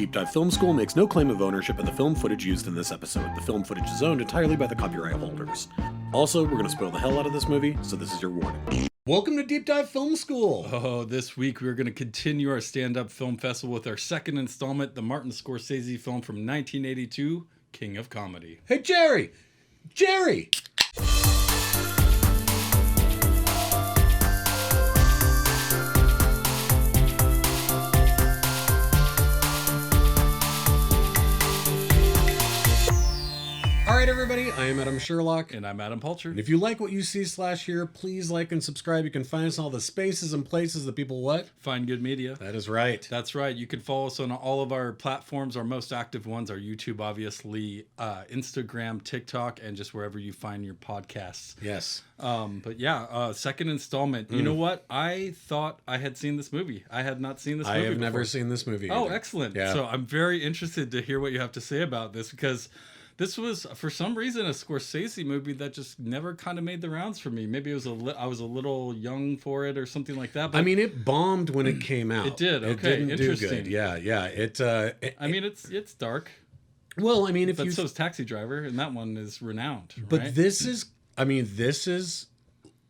Deep Dive Film School makes no claim of ownership of the film footage used in this episode. The film footage is owned entirely by the copyright holders. Also, we're going to spoil the hell out of this movie, so this is your warning. Welcome to Deep Dive Film School! Oh, this week we're going to continue our stand-up film festival with our second installment, the Martin Scorsese film from 1982, King of Comedy. Hey, Jerry! Jerry! Alright everybody, I am Adam Sherlock. And I'm Adam Palcher. And if you like what you see/hear, please like and subscribe. You can find us in all the spaces and places that people what? Find good media. That is right. That's right. You can follow us on all of our platforms. Our most active ones are YouTube, obviously, Instagram, TikTok, and just wherever you find your podcasts. Yes. But yeah, second installment. You know what? I thought I had seen this movie. I had not seen this movie I have before. never seen this movie Oh, either. excellent. Yeah. So I'm very interested to hear what you have to say about this, because this was, for some reason, a Scorsese movie that just never kind of made the rounds for me. Maybe it was I was a little young for it or something like that. But I mean, it bombed when it came out. It did. Okay, it didn't interesting. do good. Yeah. I mean, it's dark. Well, I mean, if But you so's Taxi Driver, and that one is renowned. but right? this is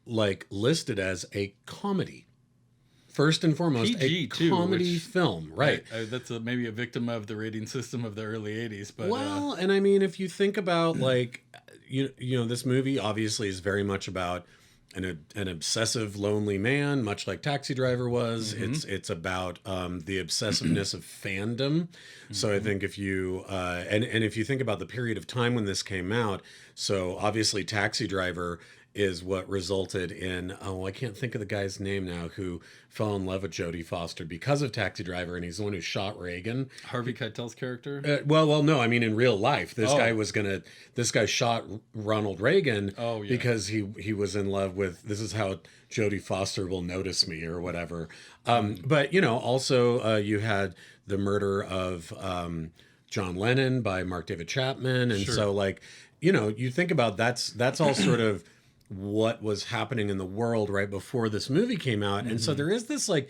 like listed as a comedy. First and foremost, PG a too, comedy which- film, right? That's maybe a victim of the rating system of the early '80s. But Well, and I mean, if you think about like, you know, this movie obviously is very much about an obsessive, lonely man, much like Taxi Driver was. It's about the obsessiveness of fandom. So I think if you and if you think about the period of time when this came out, so obviously Taxi Driver is what resulted in, I can't think of the guy's name now, who fell in love with Jodie Foster because of Taxi Driver, and he's the one who shot Reagan. Harvey Keitel's character. Well, no, I mean in real life, this guy shot Ronald Reagan because he was in love with, this is how Jodie Foster will notice me or whatever. But you know, also you had the murder of John Lennon by Mark David Chapman, and so like, you know, you think about that's all sort of what was happening in the world right before this movie came out. And so there is this like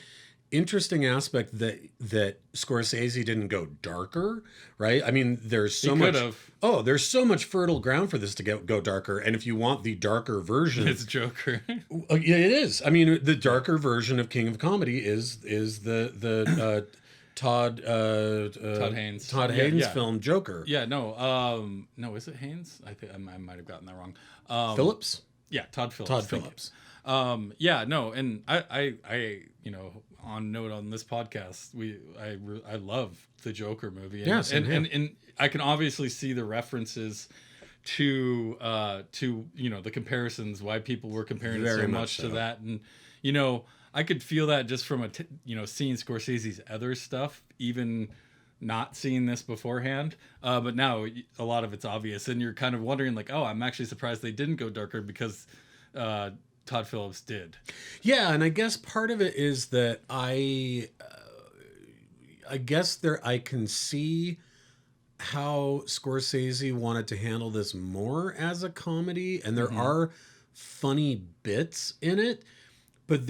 interesting aspect that Scorsese didn't go darker, right? I mean, there's so much fertile ground for this to go darker. And if you want the darker version, It's Joker. yeah, it is. I mean, the darker version of King of Comedy is the Todd Haynes. Todd Haynes film Joker. Yeah, no, is it Haynes? I think I might have gotten that wrong. Phillips? Yeah, Todd Phillips. Todd Phillips. Yeah, no, and I you know, on note on this podcast, I love the Joker movie. And, Yes, and I can obviously see the references to you know, the comparisons, why people were comparing Very it so much much so. to that, and you know, I could feel that just from you know, seeing Scorsese's other stuff, even not seeing this beforehand, but now a lot of it's obvious, and you're kind of wondering like, oh, I'm actually surprised they didn't go darker, because Todd Phillips did. Yeah, and I guess part of it is that I guess I can see how Scorsese wanted to handle this more as a comedy, and there are funny bits in it, but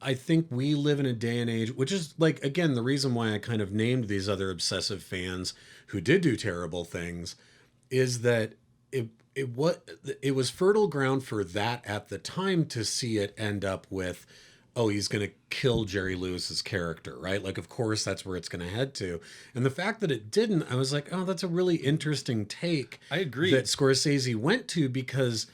I think we live in a day and age, which is like, again, the reason why I kind of named these other obsessive fans who did do terrible things, is that it was fertile ground for that at the time to see it end up with, oh, he's going to kill Jerry Lewis's character, right? Like, of course, that's where it's going to head to. And the fact that it didn't, I was like, oh, that's a really interesting take. I agree. That Scorsese went to, because,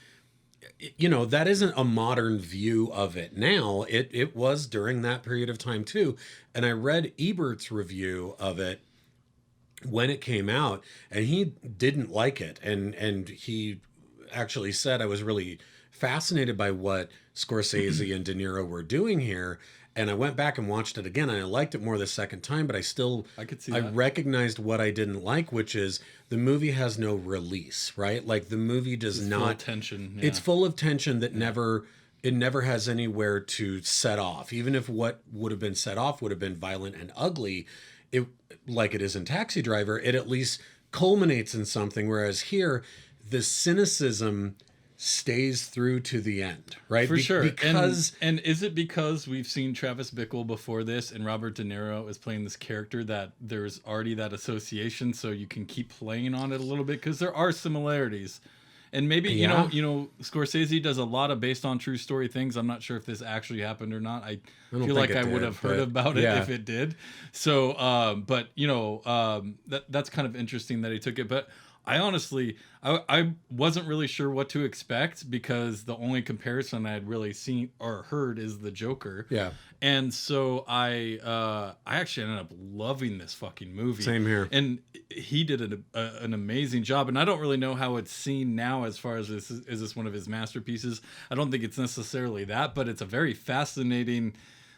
you know, that isn't a modern view of it now. It was during that period of time too. And I read Ebert's review of it when it came out, and he didn't like it. And he actually said, I was really fascinated by what Scorsese and De Niro were doing here. And I went back and watched it again, and I liked it more the second time, but I could see I that. recognized what I didn't like, which is the movie has no release, right? Like, the movie does not... Full of tension. Yeah. It's full of tension that never has anywhere to set off. Even if what would have been set off would have been violent and ugly, like it is in Taxi Driver, it at least culminates in something. Whereas here, the cynicism stays through to the end, right? For sure. Because and is it because we've seen Travis Bickle before this and Robert De Niro is playing this character that there's already that association, so you can keep playing on it a little bit, because there are similarities. And maybe you know Scorsese does a lot of based on true story things. I'm not sure if this actually happened or not. I feel like I would have heard about it if it did. So but that's kind of interesting that he took it. But I honestly, I wasn't really sure what to expect, because the only comparison I had really seen or heard is the Joker. Yeah. And so I actually ended up loving this fucking movie. Same here. And he did an amazing job. And I don't really know how it's seen now as far as is this one of his masterpieces. I don't think it's necessarily that, but it's a very fascinating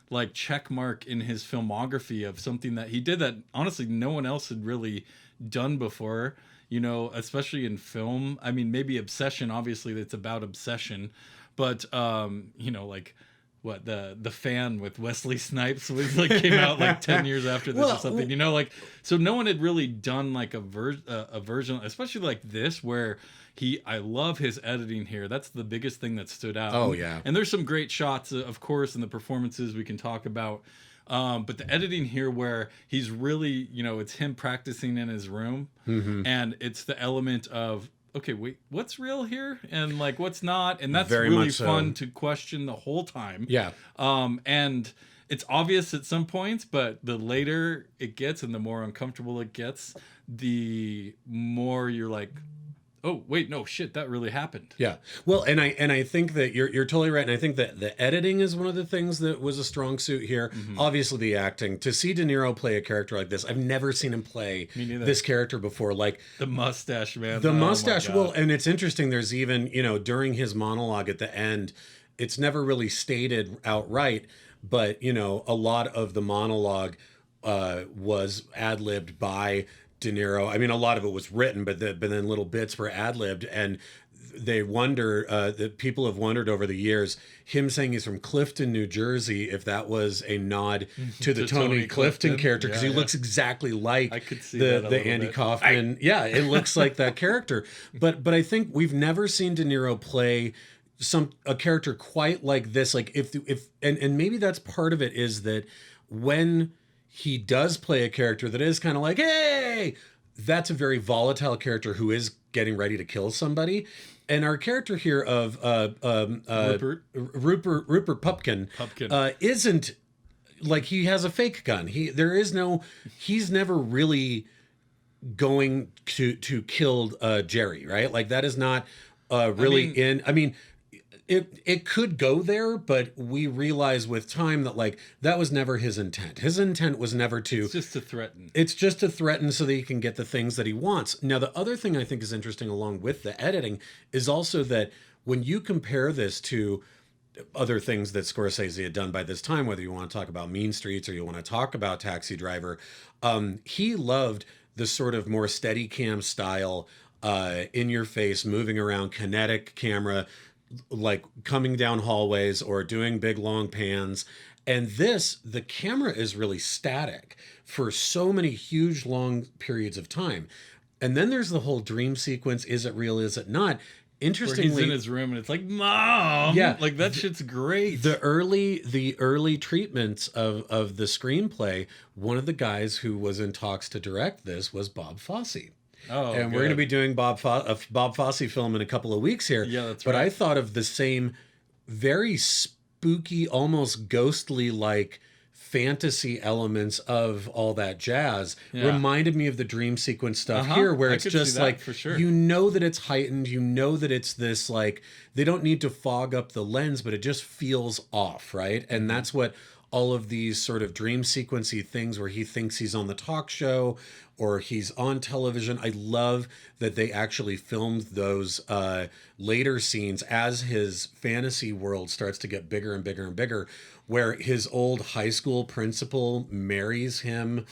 like check mark in his filmography of something that he did that honestly no one else had really done before. You know, especially in film. I mean, maybe Obsession, obviously it's about obsession, but you know, like what the Fan with Wesley Snipes was like came out like 10 years after this or something, you know, like, so no one had really done like a version, especially like this, where I love his editing here. That's the biggest thing that stood out. Oh yeah. And there's some great shots, of course, and the performances we can talk about. But the editing here, where he's really, you know, it's him practicing in his room, and it's the element of, okay, wait, what's real here and like what's not, and that's Very really much so. fun to question the whole time. Yeah. And it's obvious at some points, but the later it gets and the more uncomfortable it gets, the more you're like, oh wait, no shit, that really happened. Yeah. Well, and I think that you're totally right, and I think that the editing is one of the things that was a strong suit here. Obviously, the acting. To see De Niro play a character like this, I've never seen him play this character before. Like the mustache, man. The mustache. Well, and it's interesting. There's even, you know, during his monologue at the end, it's never really stated outright, but you know, a lot of the monologue was ad-libbed by De Niro. I mean, a lot of it was written, but then little bits were ad-libbed, and they wonder that people have wondered over the years, him saying he's from Clifton, New Jersey, if that was a nod to the Tony Clifton character, because he looks exactly like I could see the Andy Kaufman. Yeah, it looks like that character. But I think we've never seen De Niro play a character quite like this. Like if and maybe that's part of it, is that when he does play a character that is kind of like, hey, that's a very volatile character who is getting ready to kill somebody. And our character here of Rupert Pupkin isn't like, he has a fake gun. He's never really going to kill Jerry, right? Like that is not really I mean, it could go there, but we realize with time that like that was never his intent. His intent was never to. It's just to threaten. It's just to threaten so that he can get the things that he wants. Now, the other thing I think is interesting along with the editing is also that when you compare this to other things that Scorsese had done by this time, whether you want to talk about Mean Streets or you want to talk about Taxi Driver, he loved the sort of more steady cam style, in your face, moving around, kinetic camera, like coming down hallways or doing big long pans. And the camera is really static for so many huge long periods of time. And then there's the whole dream sequence. Is it real? Is it not? Interestingly, where he's in his room and it's like, Mom, yeah, like that shit's great. The early treatments of the screenplay, one of the guys who was in talks to direct this was Bob Fosse. Oh, and we're going to be doing Bob Fosse film in a couple of weeks here. Yeah, that's right. But I thought of the same very spooky, almost ghostly like fantasy elements of all that jazz. Reminded me of the dream sequence stuff here, where it's just like, for sure. You know that it's heightened, you know that it's this, like, they don't need to fog up the lens, but it just feels off, right? And that's what all of these sort of dream sequency things where he thinks he's on the talk show or he's on television. I love that they actually filmed those later scenes as his fantasy world starts to get bigger and bigger and bigger, where his old high school principal marries him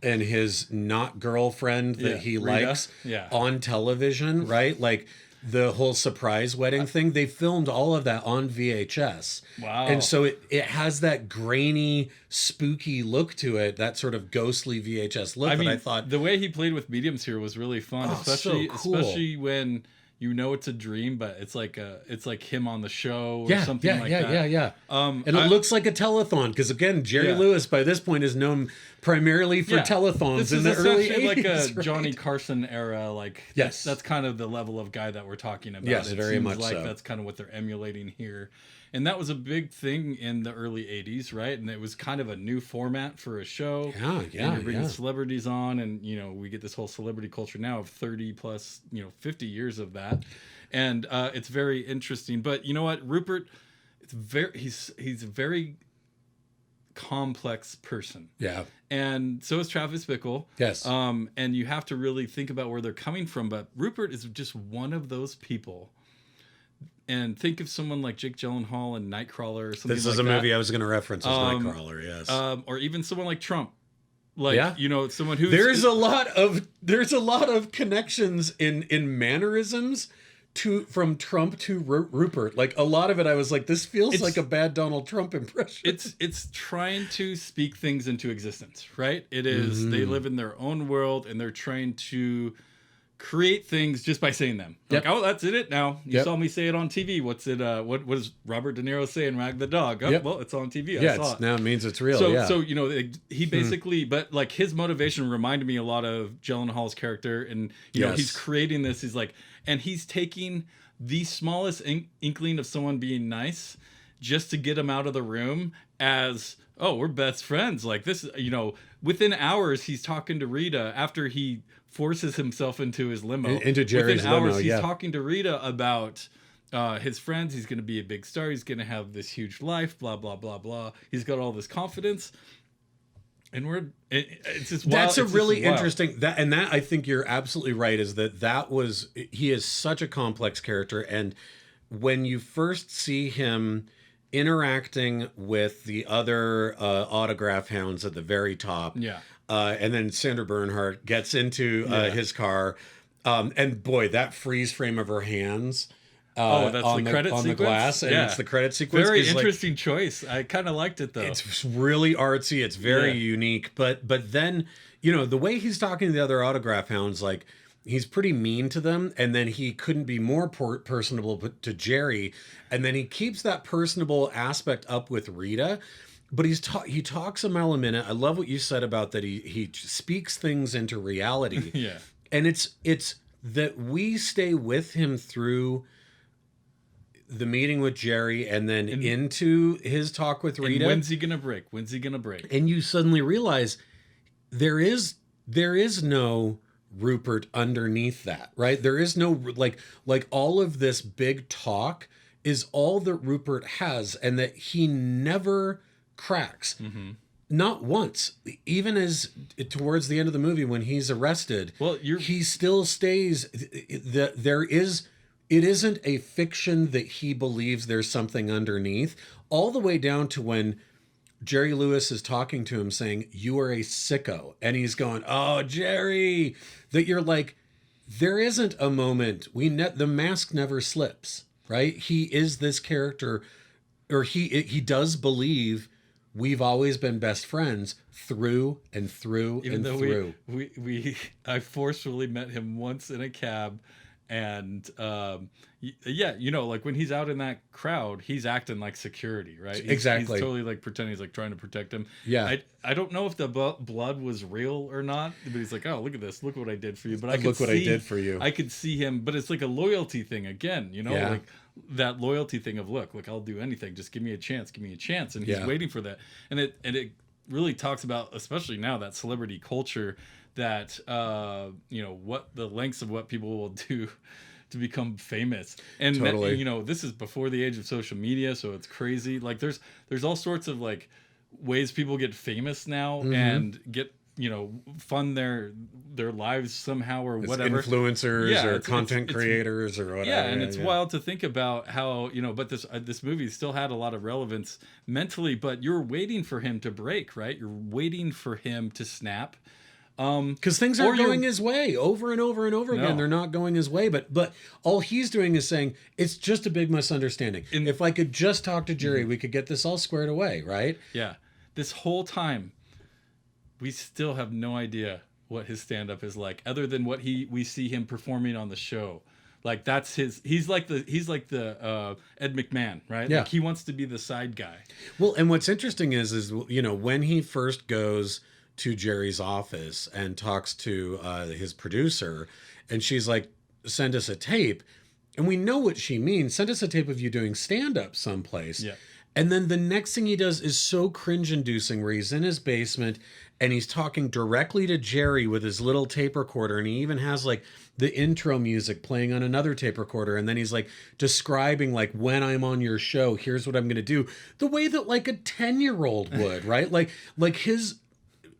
and his not girlfriend that he Rita. likes on television, right? Like the whole surprise wedding thing, they filmed all of that on VHS. Wow. And so it has that grainy, spooky look to it, that sort of ghostly VHS look. I thought the way he played with mediums here was really fun, especially when you know it's a dream, but it's like him on the show or Yeah, something yeah, like yeah, that. yeah, yeah. And it looks like a telethon because again, Jerry Lewis by this point is known primarily for telethons in the early 80s. Like a right? Johnny Carson era. Like that's kind of the level of guy that we're talking about. Yes, it very seems much like so. That's kind of what they're emulating here. And that was a big thing in the early 80s, right? And it was kind of a new format for a show. Yeah, and you're bringing celebrities on, and, you know, we get this whole celebrity culture now of 30 plus, 50 years of that. And it's very interesting. But you know what? Rupert, he's a very complex person. Yeah. And so is Travis Bickle. Yes. And you have to really think about where they're coming from. But Rupert is just one of those people. And think of someone like Jake Gyllenhaal and Nightcrawler or something like that. This is a movie I was going to reference as Nightcrawler, yes. Or even someone like Trump. Like, someone who's... There's a lot of connections in mannerisms from Trump to Rupert. Like, a lot of it, I was like, this feels like a bad Donald Trump impression. It's trying to speak things into existence, right? It is, they live in their own world, and they're trying to create things just by saying them. Like, oh, that's it now. You saw me say it on TV. What's it? What does Robert De Niro say in Rag the Dog? Oh, well, it's on TV. I saw it. Now it means it's real. So he basically, but like his motivation reminded me a lot of Gyllenhaal's character, and you know he's creating this. He's like, and he's taking the smallest inkling of someone being nice just to get him out of the room as, oh, we're best friends. Like this, within hours he's talking to Rita after he forces himself into his limo. Into Jerry's Within hours, limo, he's talking to Rita about his friends. He's going to be a big star. He's going to have this huge life, blah, blah, blah, blah. He's got all this confidence. And it's just wild. That's a really interesting, that I think you're absolutely right, is he is such a complex character. And when you first see him interacting with the other autograph hounds at the very top, and then Sandra Bernhard gets into his car, and boy, that freeze frame of her hands that's on the credit on sequence? the glass, and it's the credit sequence. Very interesting choice. I kind of liked it though. It's really artsy. It's very unique. But then the way he's talking to the other autograph hounds, like he's pretty mean to them, and then he couldn't be more personable to Jerry, and then he keeps that personable aspect up with Rita. But he talks a mile a minute. I love what you said about that. He speaks things into reality. And it's that we stay with him through the meeting with Jerry, and then into his talk with Rita. And when's he gonna break? When's he gonna break? And you suddenly realize there is no Rupert underneath that, right? There is no like all of this big talk is all that Rupert has, and that he never cracks. Not once. Even as towards the end of the movie when he's arrested, he still stays. It isn't a fiction that he believes there's something underneath, all the way down to when Jerry Lewis is talking to him saying, "You are a sicko." And he's going, "Oh, Jerry," that you're like, there isn't a moment. The mask never slips, right? He is this character, or he does believe we've always been best friends through and through. Even and though through. I forcefully met him once in a cab. And like when he's out in that crowd, he's acting like security, right? Exactly. He's totally like pretending he's like trying to protect him. Yeah. I don't know if the blood was real or not, but he's like, oh, look at this, look what I did for you. But I did for you. I could see him, but it's like a loyalty thing again, like that loyalty thing of look, I'll do anything, just give me a chance, and he's waiting for that, and it really talks about, especially now, that celebrity culture. That what the lengths of what people will do to become famous, and totally. This is before the age of social media, so it's crazy. Like there's all sorts of like ways people get famous now and get fund their lives somehow or whatever. Influencers or content creators or whatever. Yeah, and it's wild to think about how but this movie still had a lot of relevance mentally, but you're waiting for him to break, right? You're waiting for him to snap. Because things aren't going his way over and over and over again. They're not going his way, but all he's doing is saying it's just a big misunderstanding. If I could just talk to Jerry, we could get this all squared away, right? Yeah. This whole time, we still have no idea what his stand-up is like, other than what we see him performing on the show. Like that's his. He's like the Ed McMahon, right? Yeah. Like he wants to be the side guy. Well, and what's interesting is when he first goes to Jerry's office and talks to his producer, and she's like, "Send us a tape," and we know what she means. Send us a tape of you doing stand up someplace. Yeah. And then the next thing he does is so cringe-inducing, where he's in his basement and he's talking directly to Jerry with his little tape recorder, and he even has like the intro music playing on another tape recorder, and then he's like describing like, when I'm on your show, here's what I'm going to do, the way that like a 10-year-old would, right? like his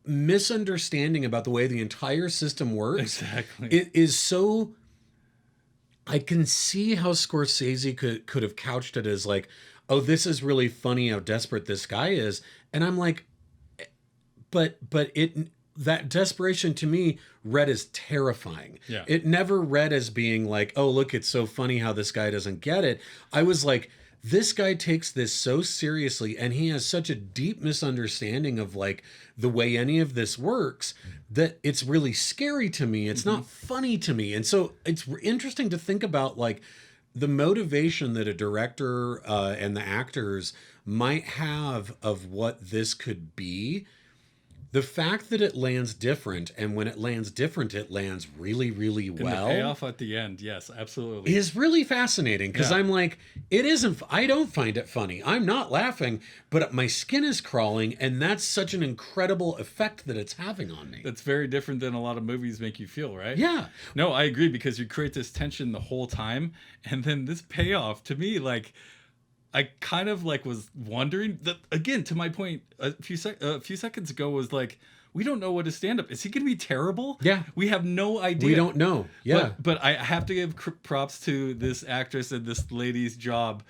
misunderstanding about the way the entire system works. Exactly. It is so. I can see how Scorsese could have couched it as like, oh, this is really funny how desperate this guy is. And I'm like, but that desperation to me read as terrifying. Yeah. It never read as being like, oh, look, it's so funny how this guy doesn't get it. I was like, this guy takes this so seriously, and he has such a deep misunderstanding of like the way any of this works that it's really scary to me. It's not funny to me. And so it's interesting to think about like the motivation that a director and the actors might have of what this could be. The fact that it lands different, and when it lands different, it lands really, really well. And the payoff at the end, yes, absolutely, is really fascinating, because I'm like, it isn't. I don't find it funny. I'm not laughing, but my skin is crawling, and that's such an incredible effect that it's having on me. That's very different than a lot of movies make you feel, right? Yeah. No, I agree, because you create this tension the whole time, and then this payoff to me, like, I kind of like was wondering that, again, to my point a few seconds ago, was like, we don't know what his stand-up is. He going to be terrible? Yeah. We have no idea. We don't know. Yeah. But I have to give props to this actress and this lady's job,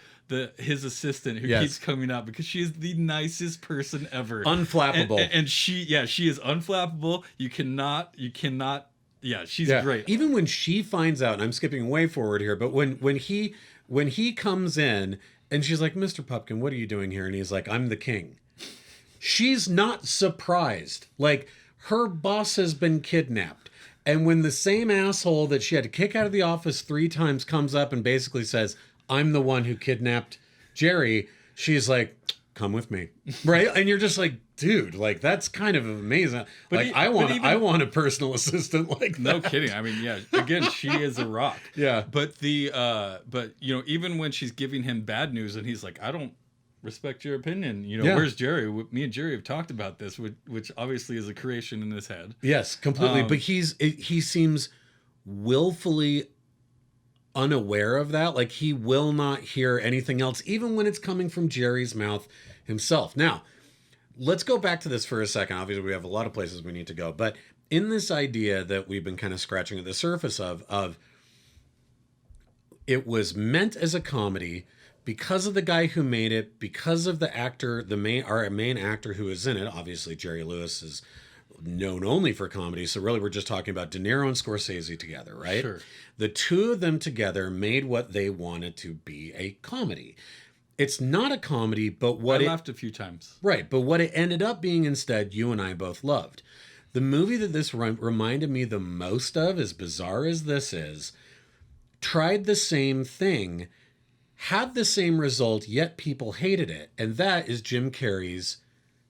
his assistant who keeps coming out, because she is the nicest person ever. Unflappable. And she is unflappable. You cannot. Yeah, she's great. Even when she finds out, and I'm skipping way forward here, but when he comes in and she's like, "Mr. Pupkin, what are you doing here?" And he's like, "I'm the king." She's not surprised. Like, her boss has been kidnapped. And when the same asshole that she had to kick out of the office 3 times comes up and basically says, "I'm the one who kidnapped Jerry," she's like, "Come with me." Right? And you're just like, dude, like, that's kind of amazing. But like, I want a personal assistant like that. No kidding. I mean, yeah, again, she is a rock. Yeah. But even when she's giving him bad news and he's like, "I don't respect your opinion. Where's Jerry? Me and Jerry have talked about this," which obviously is a creation in his head. Yes, completely. But he seems willfully unaware of that. Like, he will not hear anything else, even when it's coming from Jerry's mouth himself. Now, let's go back to this for a second. Obviously, we have a lot of places we need to go. But in this idea that we've been kind of scratching at the surface of it was meant as a comedy because of the guy who made it, because of the actor, our main actor who is in it. Obviously, Jerry Lewis is known only for comedy. So really, we're just talking about De Niro and Scorsese together, right? Sure. The two of them together made what they wanted to be a comedy. It's not a comedy, but I laughed a few times. Right, but what it ended up being instead, you and I both loved. The movie that this reminded me the most of, as bizarre as this is, tried the same thing, had the same result, yet people hated it. And that is Jim Carrey's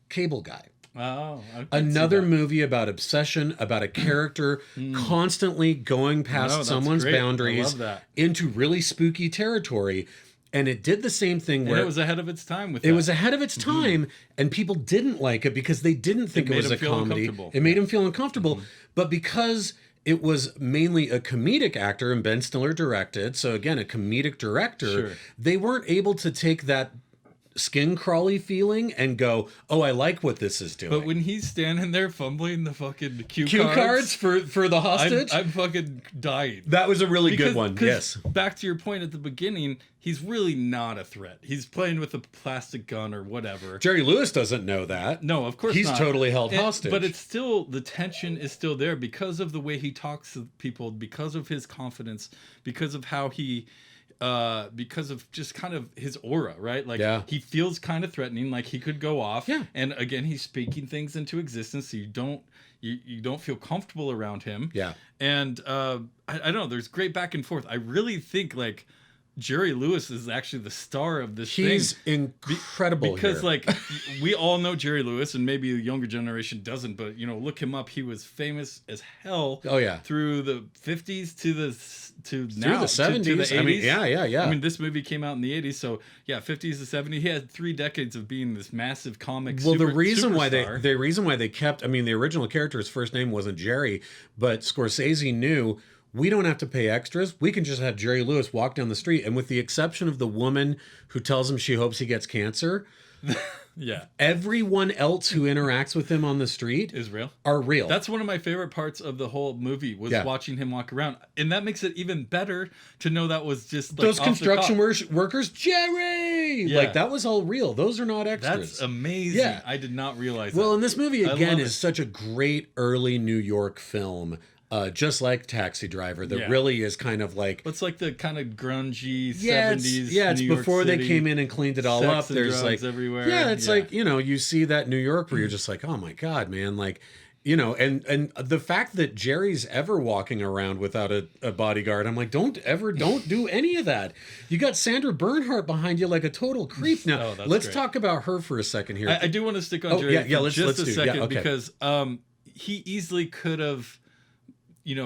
Cable Guy. Oh, another movie about obsession, about a character constantly going past someone's boundaries into really spooky territory. And it did the same thing where it was ahead of its time with it was ahead of its time, and people didn't like it because they didn't think it was a comedy. It made them feel uncomfortable. But because it was mainly a comedic actor, and Ben Stiller directed, so again, a comedic director, they weren't able to take that skin crawly feeling and go, "Oh, I like what this is doing." But when he's standing there fumbling the fucking cue cards for the hostage, I'm fucking dying. That was a really good one. Yes. Back to your point at the beginning, he's really not a threat. He's playing with a plastic gun or whatever. Jerry Lewis doesn't know that. No, of course he's not. Totally held hostage. But it's still, the tension is still there because of the way he talks to people, because of his confidence, because of how he because of just kind of his aura, right? Like he feels kind of threatening, like he could go off. Yeah. And again, he's speaking things into existence, so you don't feel comfortable around him. Yeah. And I don't know, there's great back and forth. I really think like Jerry Lewis is actually the star of this thing. He's incredible because here. like we all know Jerry Lewis, and maybe the younger generation doesn't, but look him up. He was famous as hell. Oh yeah, through the 50s to the through the 70s, to the 80s. I mean, yeah. I mean, this movie came out in the 80s, so yeah, 50s to 70s. He had 3 decades of being this massive comic. Well, the reason why they kept, I mean, the original character's first name wasn't Jerry, but Scorsese knew, we don't have to pay extras. We can just have Jerry Lewis walk down the street. And with the exception of the woman who tells him she hopes he gets cancer, everyone else who interacts with him on the street are real. That's one of my favorite parts of the whole movie was watching him walk around. And that makes it even better to know that was just like those construction workers, Jerry! Yeah. Like that was all real. Those are not extras. That's amazing. Yeah. I did not realize that. Well, and this movie again is such a great early New York film. Just like Taxi Driver, that really is kind of like... It's like the kind of grungy 70s it's New before York City. They came in and cleaned it all Sex up. and There's like... everywhere. Yeah, it's like, you see that New York where you're just like, oh my God, man. Like, and the fact that Jerry's ever walking around without a bodyguard, I'm like, don't do any of that. You got Sandra Bernhard behind you like a total creep. Now, let's talk about her for a second here. I do want to stick on Jerry for just a second because he easily could have...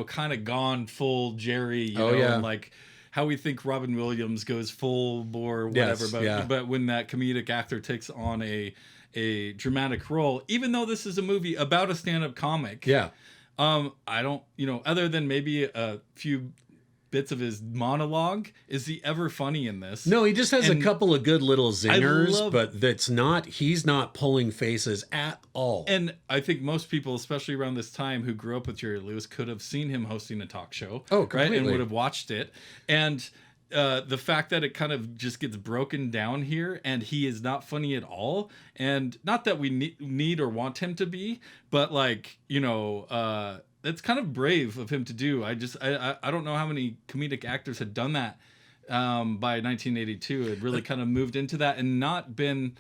kind of gone full Jerry, and like how we think Robin Williams goes full bore, whatever. But when that comedic actor takes on a dramatic role, even though this is a movie about a stand-up comic, I don't, other than maybe a few bits of his monologue, is he ever funny in this? No, he just has a couple of good little zingers, but he's not pulling faces at all. And I think most people, especially around this time, who grew up with Jerry Lewis, could have seen him hosting a talk show. Oh, completely. Right? And would have watched it. And the fact that it kind of just gets broken down here, and he is not funny at all, and not that we need or want him to be, but like, that's kind of brave of him to do. I don't know how many comedic actors had done that by 1982. It really kind of moved into that and not been,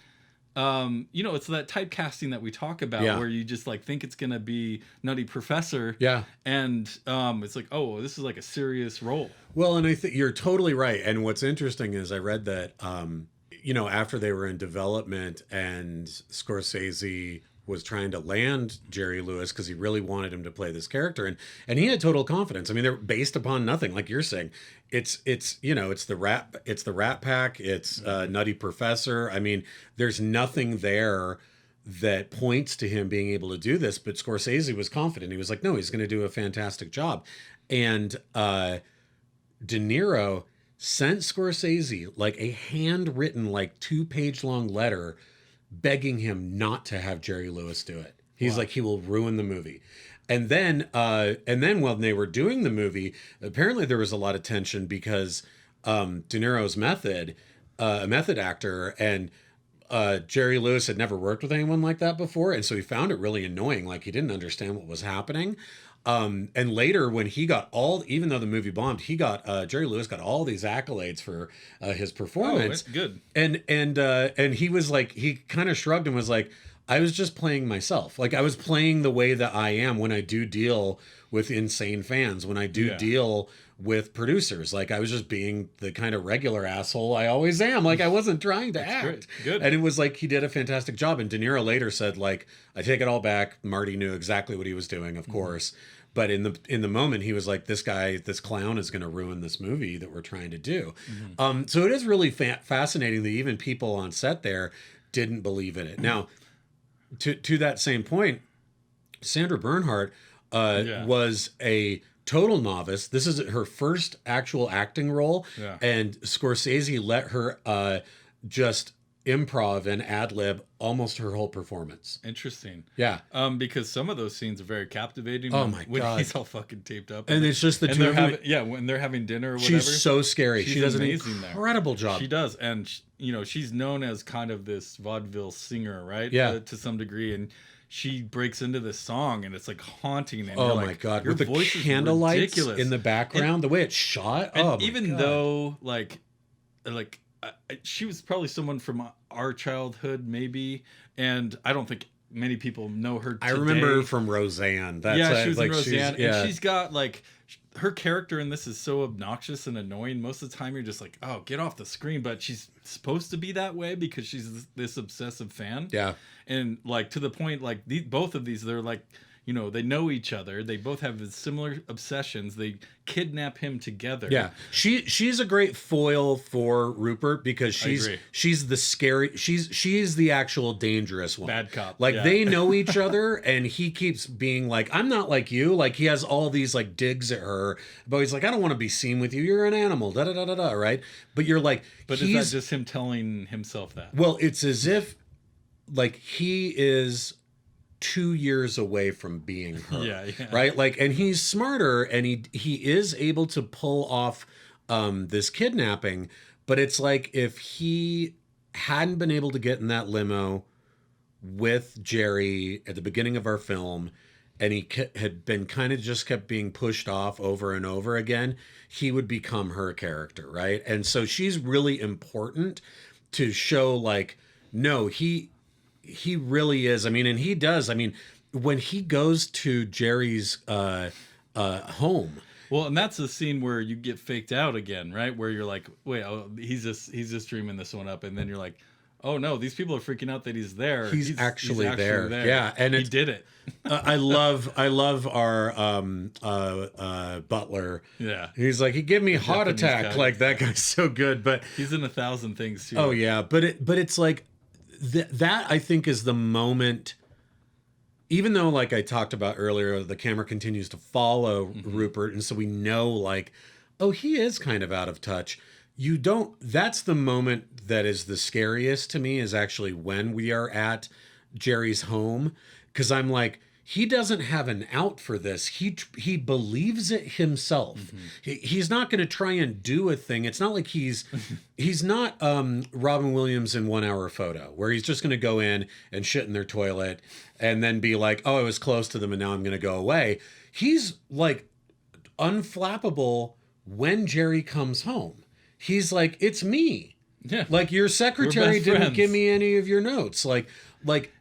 it's that typecasting that we talk about where you just like think it's gonna be Nutty Professor, and it's like, oh, this is like a serious role. Well, and I think you're totally right. And what's interesting is I read that after they were in development and Scorsese was trying to land Jerry Lewis because he really wanted him to play this character, and he had total confidence. I mean, they're based upon nothing, like you're saying. It's the Rat Pack, it's Nutty Professor. I mean, there's nothing there that points to him being able to do this, but Scorsese was confident. He was like, no, he's going to do a fantastic job. And De Niro sent Scorsese like a handwritten, like 2-page long letter begging him not to have Jerry Lewis do it. He's like, he will ruin the movie. And then when they were doing the movie, apparently there was a lot of tension because De Niro's a method actor, and Jerry Lewis had never worked with anyone like that before, and so he found it really annoying. Like, he didn't understand what was happening. And later, when he got even though the movie bombed, Jerry Lewis got all these accolades for his performance. Oh, good. And he was like, he kind of shrugged and was like, I was just playing myself. Like, I was playing the way that I am when I do deal with insane fans, when I do deal with producers. Like, I was just being the kind of regular asshole I always am. Like, I wasn't trying to act. Great. Good. And it was like, he did a fantastic job. And De Niro later said, like, I take it all back. Marty knew exactly what he was doing, of course. But in the moment, he was like, this clown is going to ruin this movie that we're trying to do. Mm-hmm. So it is really fascinating that even people on set there didn't believe in it. Now, to that same point, Sandra Bernhard was a total novice. This is her first actual acting role. Yeah. And Scorsese let her just improv and ad-lib almost her whole performance. Interesting. Yeah. Because some of those scenes are very captivating. Oh my God. When he's all fucking taped up. And it's just the two of them. When they're having dinner or whatever. She's so scary. She does an incredible job. She does. And, she's known as kind of this vaudeville singer, right? Yeah. To some degree. And she breaks into this song and it's like haunting. And oh you're my God. your With the voice is candlelights ridiculous. in the background, the way it's shot. And oh my even God. though she was probably someone from our childhood, maybe. And I don't think many people know her today. I remember from Roseanne. That's she was like, in Roseanne. And she's got like, her character in this is so obnoxious and annoying. Most of the time you're just like, oh, get off the screen. But she's supposed to be that way because she's this obsessive fan. Yeah. And like to the point, like both of these, they're like, you know, they know each other. They both have similar obsessions. They kidnap him together. Yeah, she's a great foil for Rupert because she's the scary. She's the actual dangerous one. Bad cop. Like they know each other, and he keeps being like, "I'm not like you." Like he has all these like digs at her, but he's like, "I don't want to be seen with you. You're an animal." Da da da da da. Right? But you're like, but is that just him telling himself that? Well, it's as if like he is 2 years away from being her, right? Like, and he's smarter, and he is able to pull off this kidnapping, but it's like if he hadn't been able to get in that limo with Jerry at the beginning of our film, and he had been kind of just kept being pushed off over and over again, he would become her character, right? And so she's really important to show like, no, he really is. I mean, and he does. I mean, when he goes to Jerry's home. Well, and that's the scene where you get faked out again, right? Where you're like, wait, he's just dreaming this one up, and then you're like, oh no, these people are freaking out that he's there. He's actually there. Yeah, and he did it. I love our butler. Yeah, he's like, he gave me a heart attack. Like that guy's so good, but he's in 1,000 things too. Oh yeah, but it's like. That I think is the moment, even though like I talked about earlier, the camera continues to follow Rupert. And so we know like, oh, he is kind of out of touch. That's the moment that is the scariest to me is actually when we are at Jerry's home. 'Cause I'm like, he doesn't have an out for this. He believes it himself. He's not going to try and do a thing. It's not like he's not Robin Williams in 1 Hour Photo, where he's just going to go in and shit in their toilet and then be like, oh, I was close to them and now I'm going to go away. He's like unflappable when Jerry comes home. He's like, it's me. Yeah. Like your secretary didn't give me any of your notes. Like,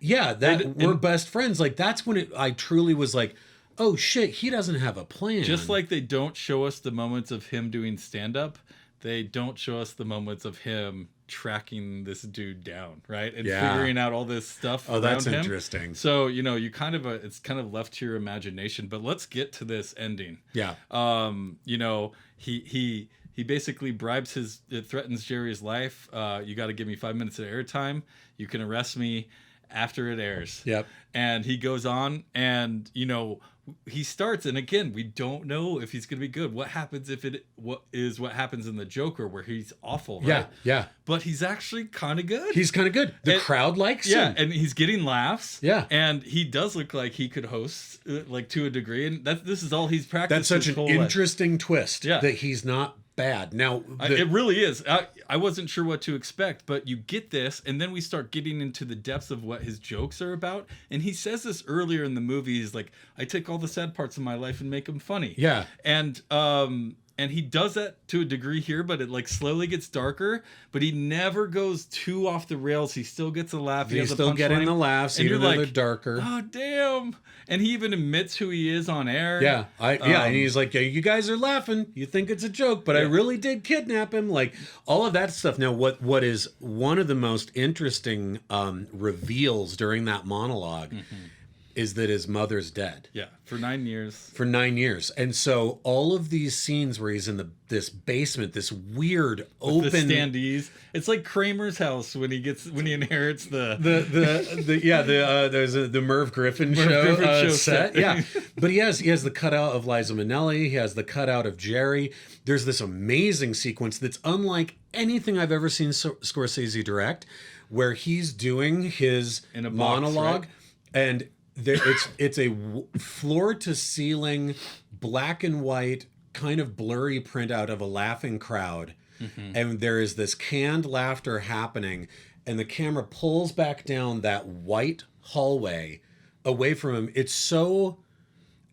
yeah, we're best friends. Like, that's when I truly was like, oh shit, he doesn't have a plan. Just like they don't show us the moments of him doing stand-up, they don't show us the moments of him tracking this dude down, right? And figuring out all this stuff around that's him. Interesting. So, you know, you kind of, it's kind of left to your imagination, but let's get to this ending. Yeah. You know, he basically it threatens Jerry's life. You got to give me 5 minutes of airtime. You can arrest me after it airs. Yep. And he goes on and, you know, he starts, and again, we don't know if he's going to be good. What happens what happens in the Joker where he's awful, right? Yeah, yeah. But he's actually kind of good. He's kind of good. The crowd likes him. Yeah, and he's getting laughs. Yeah. And he does look like he could host, like, to a degree, and this is all he's practiced. That's such an interesting twist. Yeah. That he's not bad. Now it really is. I wasn't sure what to expect, but you get this, and then we start getting into the depths of what his jokes are about. And he says this earlier in the movie. He's like, I take all the sad parts of my life and make them funny. Yeah. And he does that to a degree here, but it like slowly gets darker. But he never goes too off the rails. He still gets a laugh. He's still getting the laughs, and even though they're darker. Oh damn! And he even admits who he is on air. Yeah, and he's like, yeah, you guys are laughing. You think it's a joke, but I really did kidnap him. Like all of that stuff. Now, what is one of the most interesting reveals during that monologue is that his mother's dead. Yeah, for 9 years. For 9 years. And so all of these scenes where he's in this basement, this weird open... The standees. It's like Kramer's house when he inherits the Merv Griffin show set. Yeah. But he has the cutout of Liza Minnelli. He has the cutout of Jerry. There's this amazing sequence that's unlike anything I've ever seen Scorsese direct, where he's doing his monologue, right? And it's a floor to ceiling black and white kind of blurry printout of a laughing crowd, and there is this canned laughter happening, and the camera pulls back down that white hallway away from him. It's so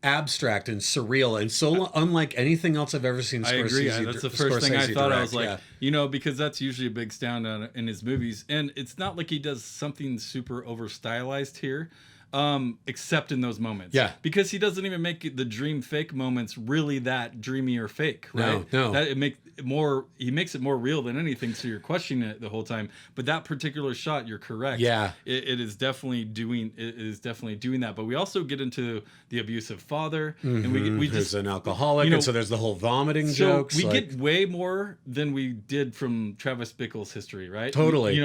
abstract and surreal and so unlike anything else I've ever seen. I agree. That's the first thing I thought. I was like, because that's usually a big standout in his movies, and it's not like he does something super over stylized here. Except in those moments. Yeah. Because he doesn't even make the dream fake moments really that dreamy or fake, right? No. That he makes it more real than anything, so you're questioning it the whole time. But that particular shot, you're correct. Yeah. It is definitely doing that. But we also get into the abusive father, and we who's just an alcoholic, and so there's the whole vomiting jokes. We get way more than we did from Travis Bickle's history, right? Totally.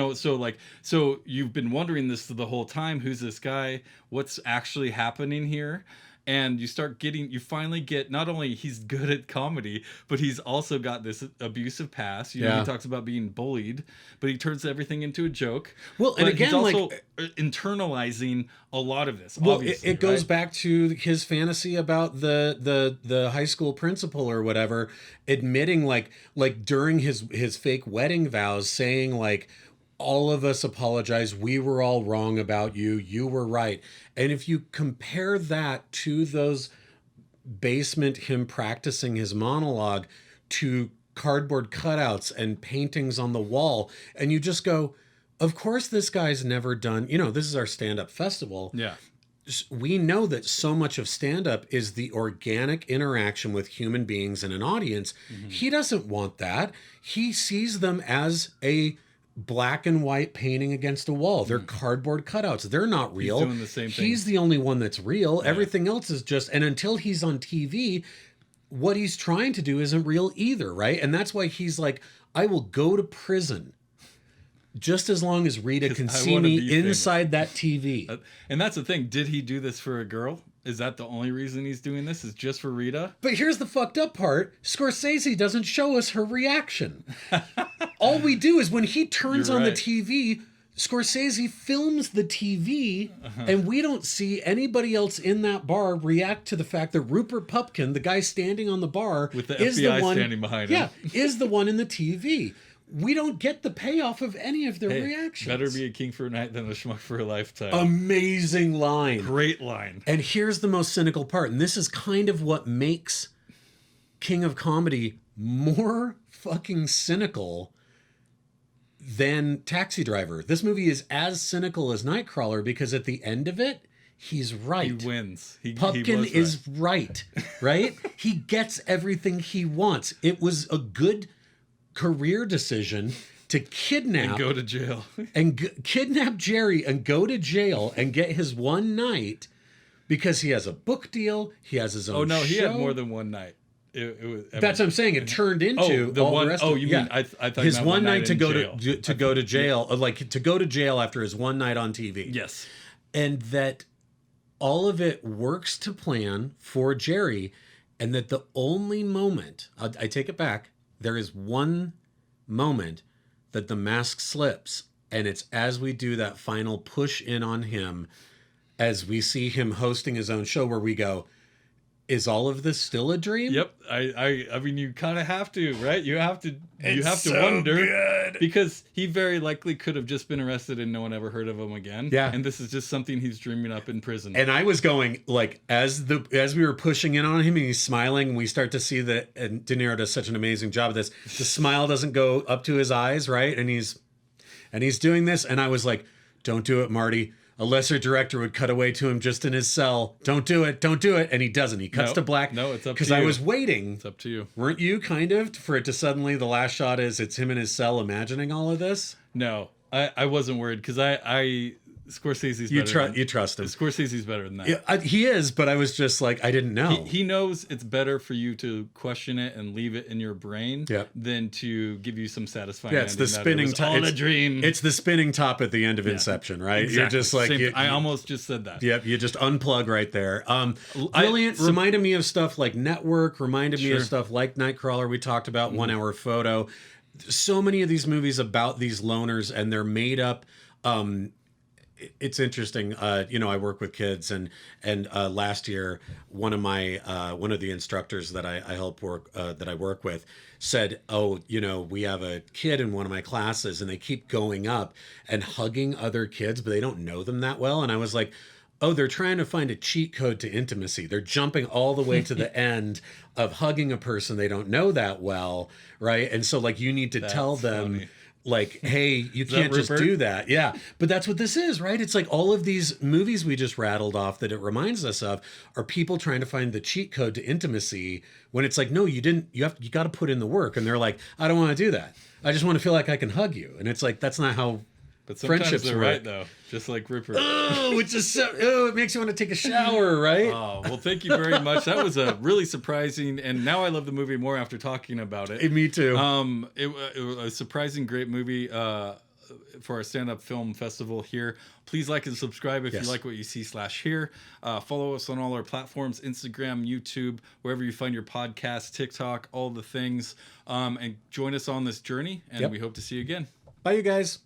So you've been wondering this the whole time. Who's this guy? What's actually happening here? And you finally get, not only he's good at comedy, but he's also got this abusive past. He talks about being bullied, but he turns everything into a joke. Well, and again, he's also internalizing a lot of this. Well, it goes back to his fantasy about the high school principal or whatever, admitting like during his fake wedding vows, saying like, all of us apologize. We were all wrong about you. You were right. And if you compare that to those him practicing his monologue, to cardboard cutouts and paintings on the wall, and you just go, of course this guy's never done, this is our stand-up festival. Yeah. We know that so much of stand-up is the organic interaction with human beings and an audience. Mm-hmm. He doesn't want that. He sees them as a black and white painting against a wall. They're cardboard cutouts. They're not real. He's doing the same thing. He's the only one that's real. Yeah. Everything else is just, and until he's on TV, what he's trying to do isn't real either, right? And that's why he's like, I will go to prison just as long as Rita can see me inside that TV. And that's the thing. Did he do this for a girl? Is that the only reason he's doing this? Is just for Rita? But here's the fucked up part. Scorsese doesn't show us her reaction. All we do is when he turns on the TV, Scorsese films the TV, and we don't see anybody else in that bar react to the fact that Rupert Pupkin, the guy standing on the bar, with the FBI standing behind him, is the one in the TV. We don't get the payoff of any of their reactions. Better be a king for a night than a schmuck for a lifetime. Amazing line. Great line. And here's the most cynical part, and this is kind of what makes King of Comedy more fucking cynical than Taxi Driver. This movie is as cynical as Nightcrawler because at the end of it, he's right. He wins. Pupkin is right? He gets everything he wants. It was a good career decision to kidnap and go to jail and kidnap Jerry and go to jail and get his one night because he has a book deal. He has his own. Oh no, he show. had more than one night. That's what I'm saying. It turned into the all one. The rest oh, of, you mean I thought his one night to go jail. to go to jail, like to go to jail after his one night on TV. Yes, and that all of it works to plan for Jerry, and that the only moment I take it back. There is one moment that the mask slips, and it's as we do that final push in on him, as we see him hosting his own show, where we go, is all of this still a dream? Yep. I mean, you kind of have to, right? You have to So wonder good. Because he very likely could have just been arrested and no one ever heard of him again. Yeah. And this is just something he's dreaming up in prison. And I was going like, as we were pushing in on him and he's smiling, and we start to see that, and De Niro does such an amazing job of this. The smile doesn't go up to his eyes, right? And he's doing this, and I was like, don't do it, Marty. A lesser director would cut away to him just in his cell. Don't do it. And he doesn't. He cuts to black. No, it's up to you. Because I was waiting. It's up to you. Weren't you kind of, for it to suddenly, the last shot is it's him in his cell imagining all of this? No, I wasn't worried because I Scorsese's better. You trust him. Scorsese's better than that. Yeah, he is, but I was just like, I didn't know. He knows it's better for you to question it and leave it in your brain than to give you some satisfying. Yeah, it's the spinning top. All a dream. It's the spinning top at the end of Inception, right? Exactly. You're just like, I almost just said that. Yep, you just unplug right there. Brilliant. Reminded me of stuff like Network. Reminded me of stuff like Nightcrawler. We talked about 1 Hour Photo. So many of these movies about these loners, and they're made up. It's interesting. I work with kids, and last year, one of the instructors that I work with said, "Oh, we have a kid in one of my classes, and they keep going up and hugging other kids, but they don't know them that well." And I was like, oh, they're trying to find a cheat code to intimacy. They're jumping all the way to the end of hugging a person they don't know that well, right? And so like you need to tell them funny. Like, hey, you can't just do that. Yeah. But that's what this is, right? It's like all of these movies we just rattled off that it reminds us of are people trying to find the cheat code to intimacy when it's like, no, you got to put in the work. And they're like, I don't want to do that. I just want to feel like I can hug you. And it's like, that's not how but sometimes they're right, though. Just like Rupert. Oh, it makes you want to take a shower, right? Oh, well, thank you very much. That was a really surprising, and now I love the movie more after talking about it. Hey, me too. It was a surprising great movie for our stand-up film festival here. Please like and subscribe if you like what you see /here. Follow us on all our platforms, Instagram, YouTube, wherever you find your podcast, TikTok, all the things. And join us on this journey, and we hope to see you again. Bye, you guys.